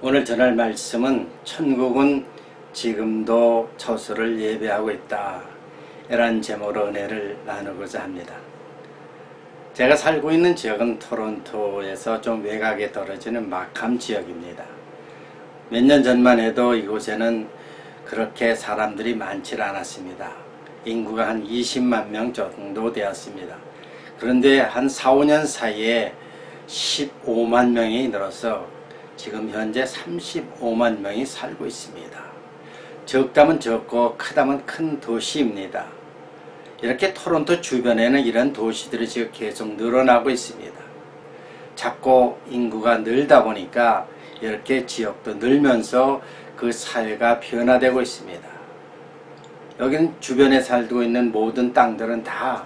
오늘 전할 말씀은 천국은 지금도 처소를 예배하고 있다 이란 제목으로 은혜를 나누고자 합니다. 제가 살고 있는 지역은 토론토에서 좀 외곽에 떨어지는 마캄 지역입니다. 몇 년 전만 해도 이곳에는 그렇게 사람들이 많지 않았습니다. 인구가 한 20만 명 정도 되었습니다. 그런데 한 4, 5년 사이에 15만 명이 늘어서 지금 현재 35만 명이 살고 있습니다. 적다면 적고 크다면 큰 도시입니다. 이렇게 토론토 주변에는 이런 도시들이 지금 계속 늘어나고 있습니다. 자꾸 인구가 늘다 보니까 이렇게 지역도 늘면서 그 사회가 변화되고 있습니다. 여기는 주변에 살고 있는 모든 땅들은 다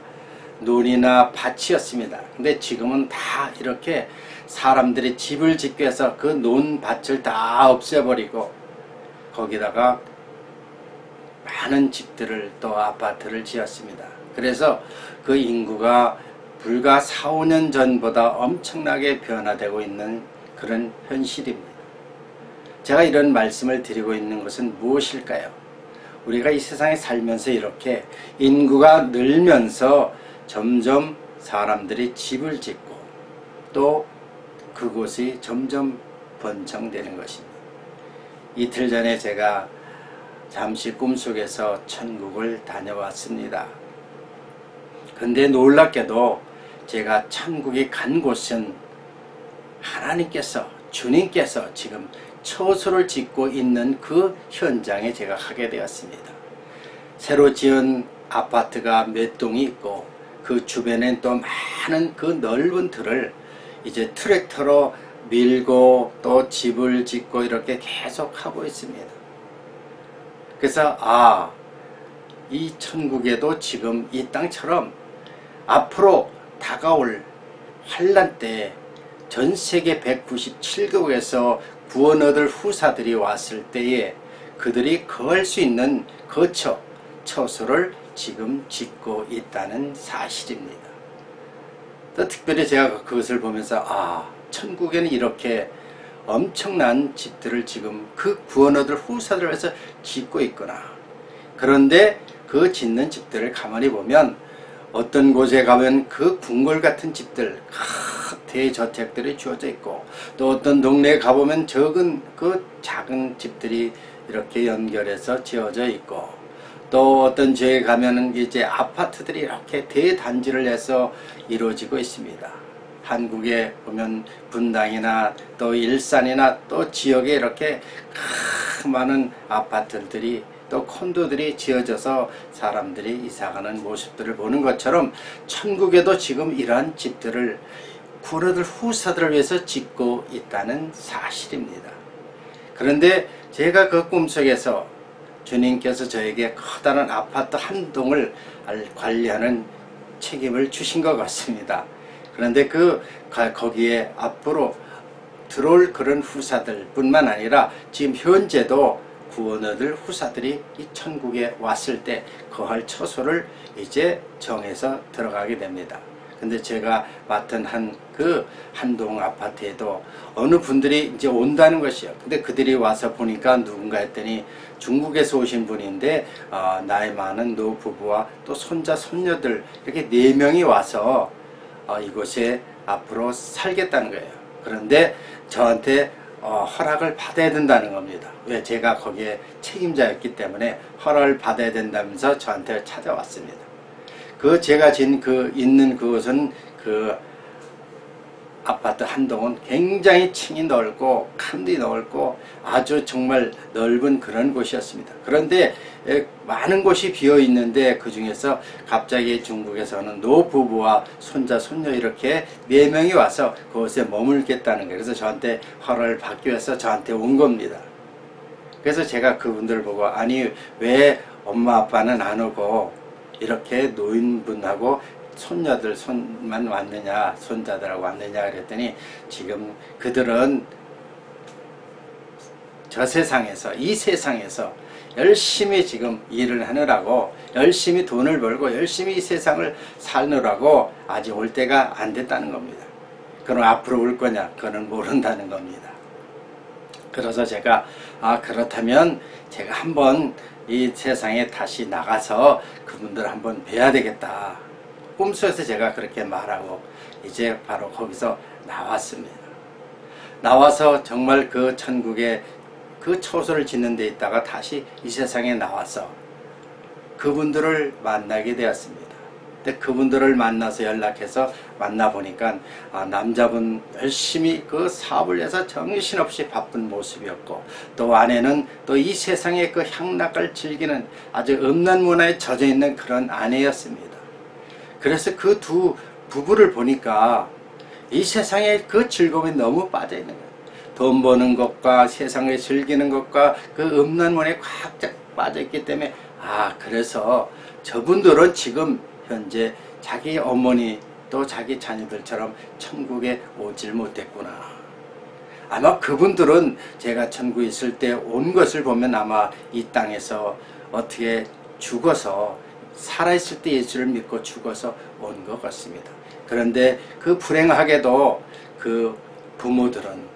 논이나 밭이었습니다. 근데 지금은 다 이렇게 사람들이 집을 짓기 위해서 그 논밭을 다 없애버리고 거기다가 많은 집들을 또 아파트를 지었습니다. 그래서 그 인구가 불과 4, 5년 전보다 엄청나게 변화되고 있는 그런 현실입니다. 제가 이런 말씀을 드리고 있는 것은 무엇일까요? 우리가 이 세상에 살면서 이렇게 인구가 늘면서 점점 사람들이 집을 짓고 또 그곳이 점점 번창되는 것입니다. 이틀 전에 제가 잠시 꿈속에서 천국을 다녀왔습니다. 근데 놀랍게도 제가 천국에 간 곳은 하나님께서, 주님께서 지금 처소를 짓고 있는 그 현장에 제가 가게 되었습니다. 새로 지은 아파트가 몇 동이 있고 그 주변엔 또 많은 그 넓은 틀을 이제 트랙터로 밀고 또 집을 짓고 이렇게 계속 하고 있습니다. 그래서 이 천국에도 지금 이 땅처럼 앞으로 다가올 환란 때 전 세계 197개국에서 구원 얻을 후사들이 왔을 때에 그들이 거할 수 있는 거처, 처소를 지금 짓고 있다는 사실입니다. 또 특별히 제가 그것을 보면서 천국에는 이렇게 엄청난 집들을 지금 그 구원 얻을 후사들을 위해서 짓고 있구나. 그런데 그 짓는 집들을 가만히 보면 어떤 곳에 가면 그 궁궐 같은 집들, 대저택들이 주어져 있고 또 어떤 동네에 가보면 그 작은 집들이 이렇게 연결해서 지어져 있고 또 어떤 지역에 가면은 이제 아파트들이 이렇게 대단지를 해서 이루어지고 있습니다. 한국에 보면 분당이나 또 일산이나 또 지역에 이렇게 많은 아파트들이 또 콘도들이 지어져서 사람들이 이사가는 모습들을 보는 것처럼 천국에도 지금 이러한 집들을 구원 얻을 후사들을 위해서 짓고 있다는 사실입니다. 그런데 제가 그 꿈속에서 주님께서 저에게 커다란 아파트 한 동을 관리하는 책임을 주신 것 같습니다. 그런데 거기에 앞으로 들어올 그런 후사들 뿐만 아니라 지금 현재도 구원 얻을 후사들이 이 천국에 왔을 때 거할 처소를 이제 정해서 들어가게 됩니다. 근데 제가 맡은 한 동 아파트에도 어느 분들이 이제 온다는 것이요. 근데 그들이 와서 보니까 누군가 했더니 중국에서 오신 분인데 나이 많은 노부부와 또 손자 손녀들 이렇게 4명이 와서 이곳에 앞으로 살겠다는 거예요. 그런데 저한테 허락을 받아야 된다는 겁니다. 왜? 제가 거기에 책임자였기 때문에 허락을 받아야 된다면서 저한테 찾아왔습니다. 제가 있는 그곳은 아파트 한 동은 굉장히 층이 넓고 칸이 넓고 아주 정말 넓은 그런 곳이었습니다. 그런데 많은 곳이 비어 있는데 그 중에서 갑자기 중국에서는 노부부와 손자 손녀 이렇게 4명이 와서 그곳에 머물겠다는 거예요. 그래서 저한테 허락을 받기 위해서 저한테 온 겁니다. 그래서 제가 그분들을 보고 왜 엄마 아빠는 안 오고 이렇게 노인분하고 손녀들 손만 왔느냐, 손자들하고 왔느냐 그랬더니 지금 그들은 이 세상에서 열심히 지금 일을 하느라고 열심히 돈을 벌고 열심히 이 세상을 사느라고 아직 올 때가 안 됐다는 겁니다. 그럼 앞으로 올 거냐? 그거는 모른다는 겁니다. 그래서 제가 그렇다면 제가 한번 이 세상에 다시 나가서 그분들 한번 뵈야 되겠다. 꿈속에서 제가 그렇게 말하고 이제 바로 거기서 나왔습니다. 나와서 정말 그 천국에 그 처소를 짓는 데 있다가 다시 이 세상에 나와서 그분들을 만나게 되었습니다. 근데 그분들을 만나서 연락해서 만나보니까 남자분 열심히 그 사업을 해서 정신없이 바쁜 모습이었고, 또 아내는 또 이 세상의 그 향락을 즐기는 아주 음란 문화에 젖어 있는 그런 아내였습니다. 그래서 그 두 부부를 보니까 이 세상에 그 즐거움이 너무 빠져 있는 거예요. 돈 버는 것과 세상을 즐기는 것과 그 음란 문화에 꽉 빠져 있기 때문에 그래서 저분들은 지금 현재 자기 어머니 또 자기 자녀들처럼 천국에 오질 못했구나. 아마 그분들은 제가 천국에 있을 때 온 것을 보면 아마 이 땅에서 어떻게 죽어서 살아있을 때 예수를 믿고 죽어서 온 것 같습니다. 그런데 그 불행하게도 그 부모들은,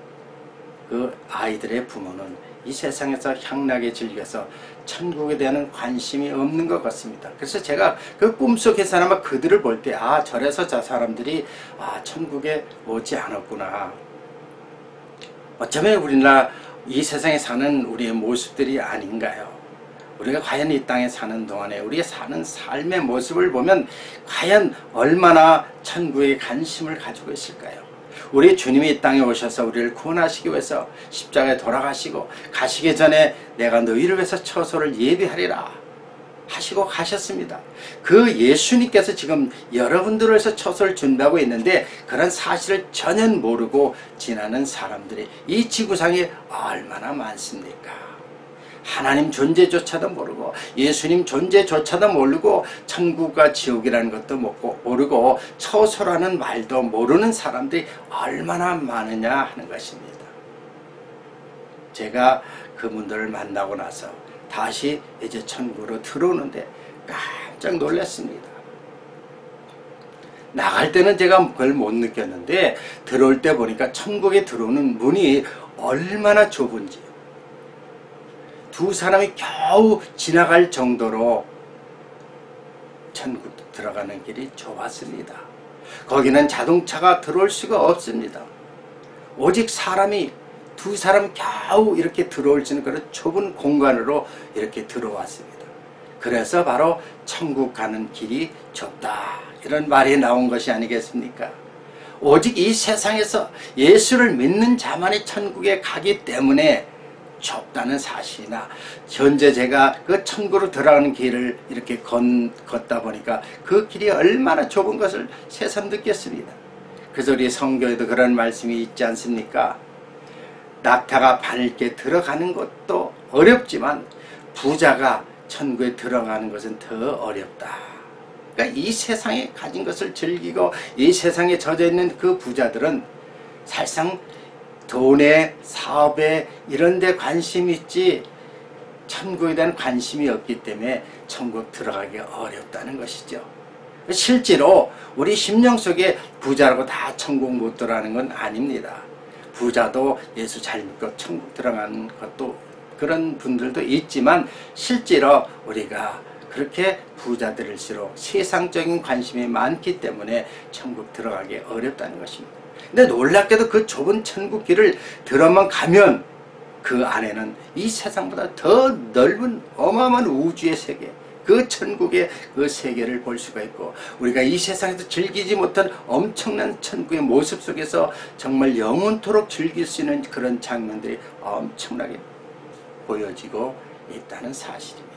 그 아이들의 부모는 이 세상에서 향락에 즐겨서 천국에 대한 관심이 없는 것 같습니다. 그래서 제가 그 꿈속에서 아마 그들을 볼 때 저래서 저 사람들이 천국에 오지 않았구나. 어쩌면 우리나라 이 세상에 사는 우리의 모습들이 아닌가요? 우리가 과연 이 땅에 사는 동안에 우리가 사는 삶의 모습을 보면 과연 얼마나 천국에 관심을 가지고 있을까요? 우리 주님이 이 땅에 오셔서 우리를 구원하시기 위해서 십자가에 돌아가시고 가시기 전에 내가 너희를 위해서 처소를 예비하리라 하시고 가셨습니다. 그 예수님께서 지금 여러분들을 위해서 처소를 준비하고 있는데 그런 사실을 전혀 모르고 지나는 사람들이 이 지구상에 얼마나 많습니까? 하나님 존재조차도 모르고 예수님 존재조차도 모르고 천국과 지옥이라는 것도 모르고 처소라는 말도 모르는 사람들이 얼마나 많으냐 하는 것입니다. 제가 그분들을 만나고 나서 다시 이제 천국으로 들어오는데 깜짝 놀랐습니다. 나갈 때는 제가 그걸 못 느꼈는데 들어올 때 보니까 천국에 들어오는 문이 얼마나 좁은지, 두 사람이 겨우 지나갈 정도로 천국 들어가는 길이 좁았습니다. 거기는 자동차가 들어올 수가 없습니다. 오직 사람이 두 사람 겨우 이렇게 들어올 수 있는 그런 좁은 공간으로 이렇게 들어왔습니다. 그래서 바로 천국 가는 길이 좁다 이런 말이 나온 것이 아니겠습니까? 오직 이 세상에서 예수를 믿는 자만이 천국에 가기 때문에 좁다는 사실이나, 현재 제가 그 천국으로 들어가는 길을 이렇게 걷다 보니까 그 길이 얼마나 좁은 것을 새삼 느꼈습니다. 그래서 우리 성경에도 그런 말씀이 있지 않습니까? 낙타가 밝게 들어가는 것도 어렵지만 부자가 천국에 들어가는 것은 더 어렵다. 그러니까 이 세상에 가진 것을 즐기고 이 세상에 젖어 있는 그 부자들은 사실상 돈에 사업에 이런 데 관심이 있지 천국에 대한 관심이 없기 때문에 천국 들어가기 어렵다는 것이죠. 실제로 우리 심령 속에 부자라고 다 천국 못 들어가는 건 아닙니다. 부자도 예수 잘 믿고 천국 들어가는 것도 그런 분들도 있지만 실제로 우리가 그렇게 부자들일수록 세상적인 관심이 많기 때문에 천국 들어가기 어렵다는 것입니다. 근데 놀랍게도 그 좁은 천국 길을 들어만 가면 그 안에는 이 세상보다 더 넓은 어마어마한 우주의 세계, 그 천국의 그 세계를 볼 수가 있고, 우리가 이 세상에서 즐기지 못한 엄청난 천국의 모습 속에서 정말 영원토록 즐길 수 있는 그런 장면들이 엄청나게 보여지고 있다는 사실입니다.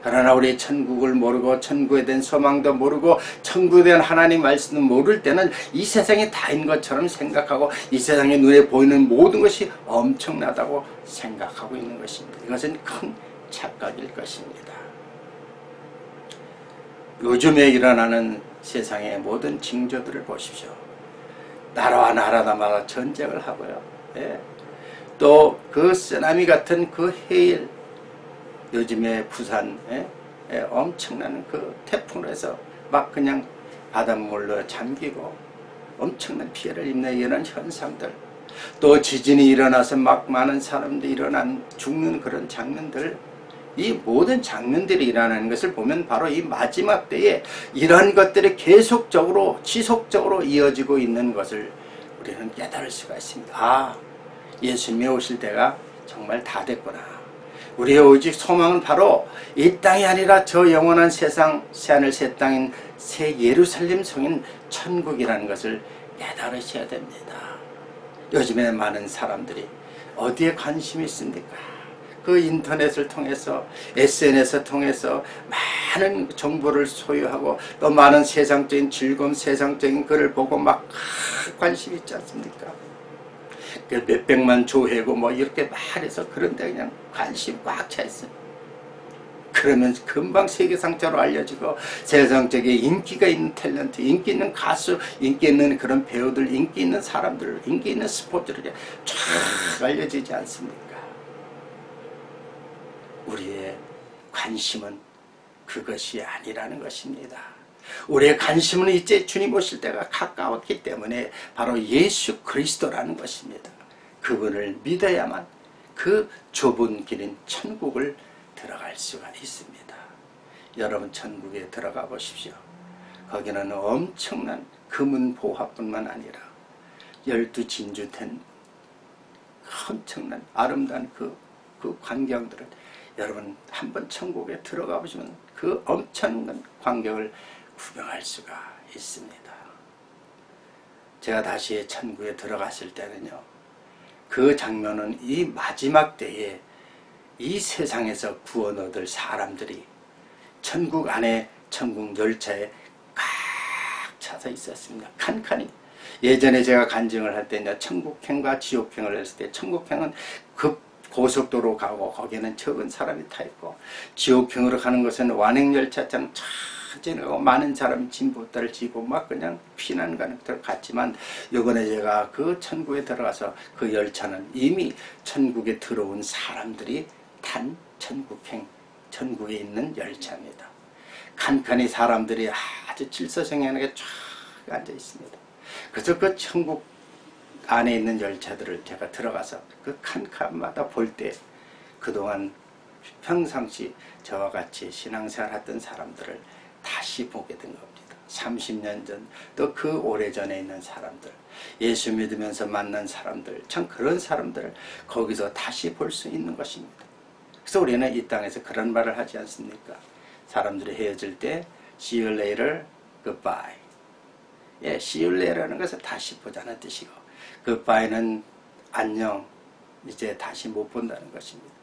그러나 우리 천국을 모르고 천국에 대한 소망도 모르고 천국에 대한 하나님 말씀도 모를 때는 이 세상이 다인 것처럼 생각하고 이 세상에 눈에 보이는 모든 것이 엄청나다고 생각하고 있는 것입니다. 이것은 큰 착각일 것입니다. 요즘에 일어나는 세상의 모든 징조들을 보십시오. 나라와 나라마다 전쟁을 하고요. 또 그 쓰나미 같은 그 해일, 요즘에 부산에 엄청난 그 태풍으로 해서 막 그냥 바닷물로 잠기고 엄청난 피해를 입는 이런 현상들, 또 지진이 일어나서 막 많은 사람들이 죽는 그런 장면들, 이 모든 장면들이 일어나는 것을 보면 바로 이 마지막 때에 이러한 것들이 계속적으로 지속적으로 이어지고 있는 것을 우리는 깨달을 수가 있습니다. 아, 예수님이 오실 때가 정말 다 됐구나. 우리의 오직 소망은 바로 이 땅이 아니라 저 영원한 세상, 새하늘 새 땅인 새 예루살렘 성인 천국이라는 것을 깨달으셔야 됩니다. 요즘에 많은 사람들이 어디에 관심이 있습니까? 그 인터넷을 통해서, SNS를 통해서 많은 정보를 소유하고 또 많은 세상적인 즐거움, 세상적인 글을 보고 막 관심이 있지 않습니까? 몇백만 조회고 뭐 이렇게 말해서 그런데 그냥 관심 꽉 차 있어요. 그러면 금방 세계상적으로 알려지고 세상적인 인기가 있는 탤런트, 인기 있는 가수, 인기 있는 그런 배우들, 인기 있는 사람들, 인기 있는 스포츠들이 쫙 알려지지 않습니까? 우리의 관심은 그것이 아니라는 것입니다. 우리의 관심은 이제 주님 오실 때가 가까웠기 때문에 바로 예수 그리스도라는 것입니다. 그분을 믿어야만 그 좁은 길인 천국을 들어갈 수가 있습니다. 여러분 천국에 들어가 보십시오. 거기는 엄청난 금은 보화뿐만 아니라 12진주된 엄청난 아름다운 그 광경들을 여러분 한번 천국에 들어가 보시면 그 엄청난 광경을 구경할 수가 있습니다. 제가 다시 천국에 들어갔을 때는요, 그 장면은 이 마지막 때에 이 세상에서 구원 얻을 사람들이 천국 안에 천국 열차에 꽉 차서 있었습니다. 칸칸이. 예전에 제가 간증을 할 때는 천국행과 지옥행을 했을 때, 천국행은 급 고속도로 가고 거기에는 적은 사람이 타 있고, 지옥행으로 가는 것은 완행열차처럼 천천히 가고 많은 사람이 짐보따를 지고 막 그냥 피난 가는 것들 같지만, 요번에 제가 그 천국에 들어가서 그 열차는 이미 천국에 들어온 사람들이 탄 천국행, 천국에 있는 열차입니다. 칸칸이 사람들이 아주 질서정연하게 쫙 앉아 있습니다. 그래서 그 천국 안에 있는 열차들을 제가 들어가서 그 칸칸마다 볼 때 그동안 평상시 저와 같이 신앙생활 했던 사람들을 다시 보게 된 겁니다. 30년 전, 또 그 오래전에 있는 사람들, 예수 믿으면서 만난 사람들, 참 그런 사람들을 거기서 다시 볼 수 있는 것입니다. 그래서 우리는 이 땅에서 그런 말을 하지 않습니까? 사람들이 헤어질 때 See you later, goodbye. 예, See you later라는 것은 다시 보자는 뜻이고, goodbye는 안녕, 이제 다시 못 본다는 것입니다.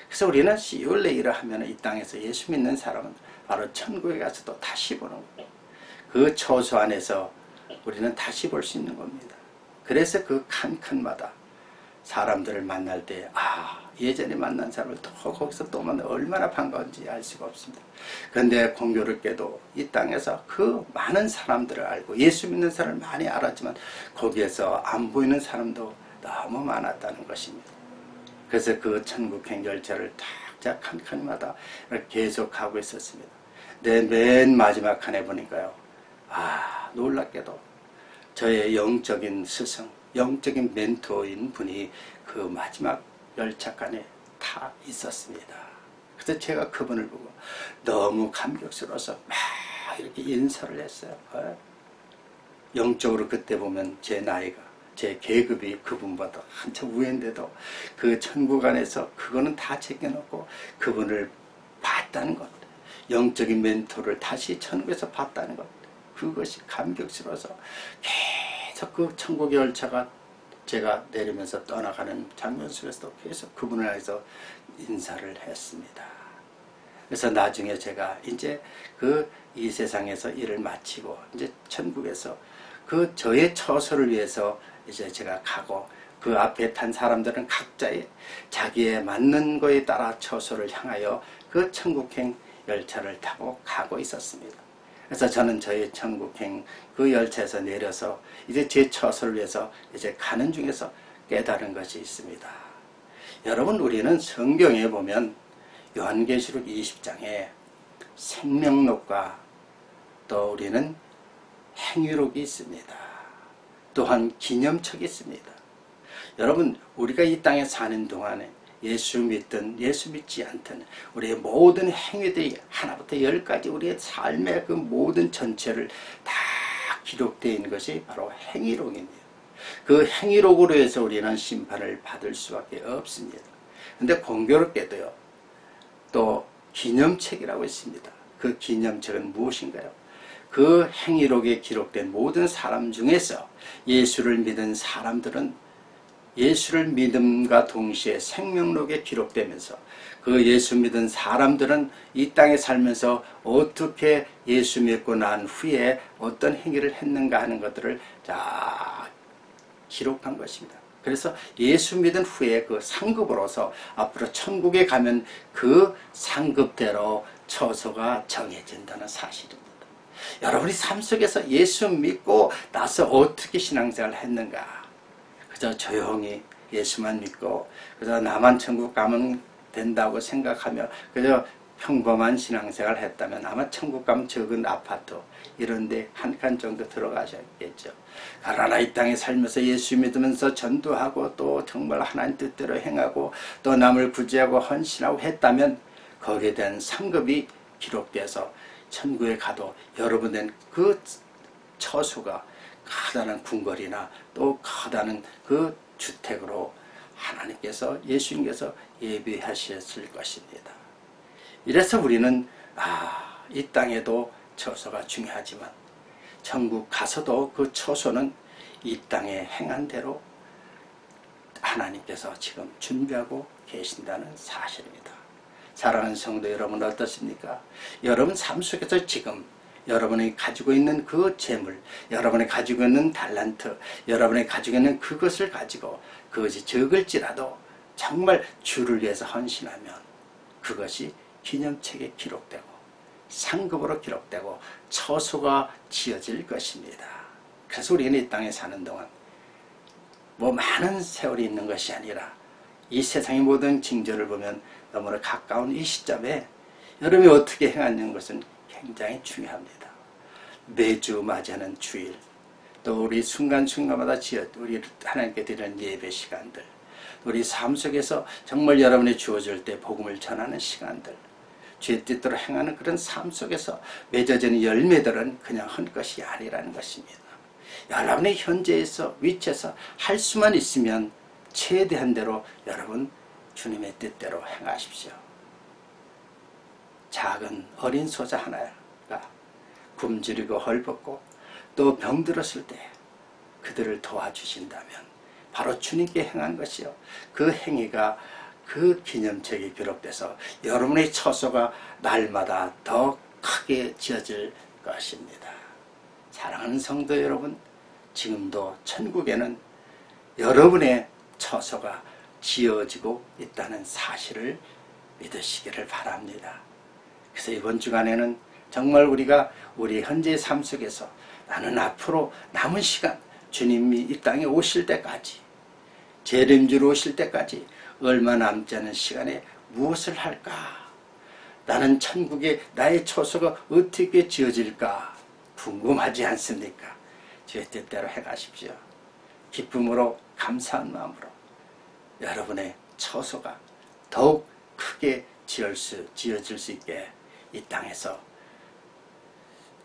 그래서 우리는 See you later 하면 이 땅에서 예수 믿는 사람은 바로 천국에 가서 또 다시 보는 거예요. 그 처소 안에서 우리는 다시 볼 수 있는 겁니다. 그래서 그 칸칸마다 사람들을 만날 때, 예전에 만난 사람을 또 거기서 또 만나 얼마나 반가운지 알 수가 없습니다. 그런데 공교롭게도 이 땅에서 그 많은 사람들을 알고 예수 믿는 사람을 많이 알았지만 거기에서 안 보이는 사람도 너무 많았다는 것입니다. 그래서 그 천국행 열차를 탁 칸칸마다 계속 가고 있었습니다. 맨 마지막 칸에 보니까요, 놀랍게도 저의 영적인 스승, 영적인 멘토인 분이 그 마지막 열차칸에 타 있었습니다. 그래서 제가 그분을 보고 너무 감격스러워서 막 이렇게 인사를 했어요. 영적으로 그때 보면 제 나이가, 제 계급이 그분보다 한참 위인데도 그 천국 안에서 그거는 다 제껴놓고 그분을 봤다는 것, 영적인 멘토를 다시 천국에서 봤다는 것, 그것이 감격스러워서 계속 그 천국의 열차가 제가 내리면서 떠나가는 장면 속에서도 계속 그분을 향해서 인사를 했습니다. 그래서 나중에 제가 이제 이 세상에서 일을 마치고 이제 천국에서 그 저의 처소를 위해서 이제 제가 가고, 그 앞에 탄 사람들은 각자의 자기에 맞는 거에 따라 처소를 향하여 그 천국행 열차를 타고 가고 있었습니다. 그래서 저는 저희 천국행 그 열차에서 내려서 이제 제 처소를 위해서 이제 가는 중에서 깨달은 것이 있습니다. 여러분, 우리는 성경에 보면 요한계시록 20장에 생명록과 또 우리는 행위록이 있습니다. 또한 기념책이 있습니다. 여러분, 우리가 이 땅에 사는 동안에 예수 믿든 예수 믿지 않든 우리의 모든 행위들이 하나부터 열까지 우리의 삶의 그 모든 전체를 다 기록되어 있는 것이 바로 행위록입니다. 그 행위록으로 해서 우리는 심판을 받을 수밖에 없습니다. 근데 공교롭게도요, 또 기념책이라고 있습니다. 그 기념책은 무엇인가요? 그 행위록에 기록된 모든 사람 중에서 예수를 믿은 사람들은 예수를 믿음과 동시에 생명록에 기록되면서 그 예수 믿은 사람들은 이 땅에 살면서 어떻게 예수 믿고 난 후에 어떤 행위를 했는가 하는 것들을 자 기록한 것입니다. 그래서 예수 믿은 후에 그 상급으로서 앞으로 천국에 가면 그 상급대로 처소가 정해진다는 사실입니다. 여러분이 삶 속에서 예수 믿고 나서 어떻게 신앙생활을 했는가? 그저 조용히 예수만 믿고 그저 나만 천국 가면 된다고 생각하며 그저 평범한 신앙생활을 했다면 아마 천국 가면 적은 아파트 이런 데 한 칸 정도 들어가셨겠죠. 그러나 이 땅에 살면서 예수 믿으면서 전도하고 또 정말 하나님 뜻대로 행하고 또 남을 구제하고 헌신하고 했다면 거기에 대한 상급이 기록돼서 천국에 가도 여러분의 그 처소가 커다란 궁궐이나 또 커다란 그 주택으로 하나님께서 예수님께서 예비하셨을 것입니다. 이래서 우리는 이 땅에도 처소가 중요하지만 천국 가서도 그 처소는 이 땅에 행한 대로 하나님께서 지금 준비하고 계신다는 사실입니다. 사랑하는 성도 여러분 어떻습니까? 여러분 삶 속에서 지금 여러분이 가지고 있는 그 재물, 여러분이 가지고 있는 달란트, 여러분이 가지고 있는 그것을 가지고 그것이 적을지라도 정말 주를 위해서 헌신하면 그것이 기념책에 기록되고 상급으로 기록되고 처소가 지어질 것입니다. 그래서 우리는 이 땅에 사는 동안 뭐 많은 세월이 있는 것이 아니라 이 세상의 모든 징조를 보면 너무나 가까운 이 시점에 여러분이 어떻게 행하는 것은 굉장히 중요합니다. 매주 맞이하는 주일, 또 우리 순간순간마다 우리 하나님께 드리는 예배 시간들, 우리 삶 속에서 정말 여러분이 주어질 때 복음을 전하는 시간들, 주의 뜻대로 행하는 그런 삶 속에서 맺어지는 열매들은 그냥 한 것이 아니라는 것입니다. 여러분의 현재에서 위치에서 할 수만 있으면 최대한 대로 여러분 주님의 뜻대로 행하십시오. 작은 어린 소자 하나가 굶주리고 헐벗고 또 병들었을 때 그들을 도와주신다면 바로 주님께 행한 것이요. 그 행위가 그 기념책에 기록돼서 여러분의 처소가 날마다 더 크게 지어질 것입니다. 사랑하는 성도 여러분, 지금도 천국에는 여러분의 처소가 지어지고 있다는 사실을 믿으시기를 바랍니다. 그래서 이번 주간에는 정말 우리가 우리 현재의 삶 속에서 나는 앞으로 남은 시간 주님이 이 땅에 오실 때까지 재림주로 오실 때까지 얼마 남지 않은 시간에 무엇을 할까? 나는 천국에 나의 처소가 어떻게 지어질까? 궁금하지 않습니까? 주의 뜻대로 해가십시오. 기쁨으로 감사한 마음으로 여러분의 처소가 더욱 크게 지어질 수 있게 이 땅에서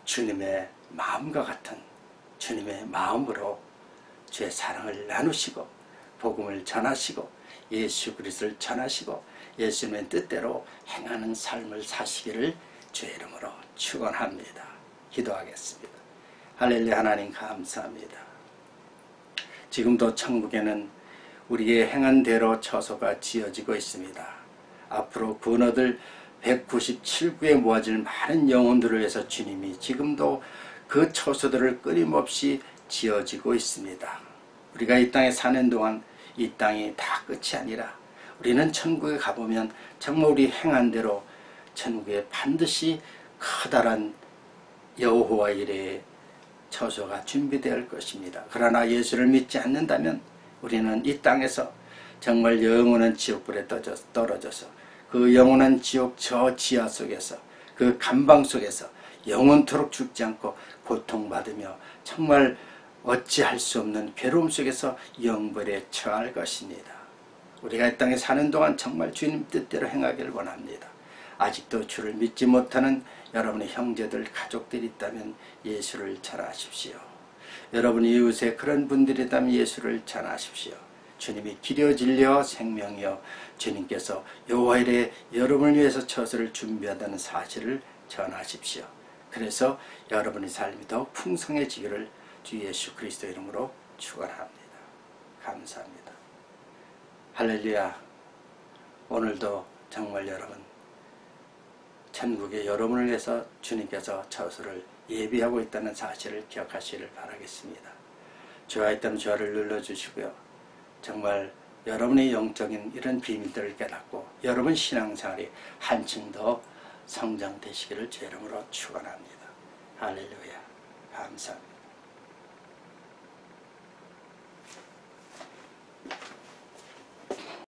주님의 마음과 같은 주님의 마음으로 주의 사랑을 나누시고 복음을 전하시고 예수 그리스도를 전하시고 예수님의 뜻대로 행하는 삶을 사시기를 주의 이름으로 축원합니다. 기도하겠습니다. 할렐루야. 하나님 감사합니다. 지금도 천국에는 우리의 행한 대로 처소가 지어지고 있습니다. 앞으로 구원 얻을 197구에 모아질 많은 영혼들을 위해서 주님이 지금도 그 처소들을 끊임없이 지어지고 있습니다. 우리가 이 땅에 사는 동안 이 땅이 다 끝이 아니라 우리는 천국에 가보면 정말 우리 행한 대로 천국에 반드시 커다란 여호와 이레의 처소가 준비될 것입니다. 그러나 예수를 믿지 않는다면 우리는 이 땅에서 정말 영원한 지옥불에 떨어져서 그 영원한 지옥 저 지하 속에서 그 감방 속에서 영원토록 죽지 않고 고통받으며 정말 어찌할 수 없는 괴로움 속에서 영벌에 처할 것입니다. 우리가 이 땅에 사는 동안 정말 주님 뜻대로 행하기를 원합니다. 아직도 주를 믿지 못하는 여러분의 형제들, 가족들이 있다면 예수를 전하십시오. 여러분 이웃에 그런 분들이 있다면 예수를 전하십시오. 주님이 길이요 진리요 생명이요, 주님께서 여호와일에 여러분을 위해서 처소를 준비한다는 사실을 전하십시오. 그래서 여러분의 삶이 더 풍성해지기를 주 예수 그리스도 이름으로 축원합니다. 감사합니다. 할렐루야. 오늘도 정말 여러분 천국에 여러분을 위해서 주님께서 처소를 예비하고 있다는 사실을 기억하시기를 바라겠습니다. 좋아했다면 좋아를 눌러주시고요. 정말 여러분의 영적인 이런 비밀들을 깨닫고 여러분 신앙생활이 한층 더 성장되시기를 제 이름으로 축원합니다. 할렐루야. 감사합니다.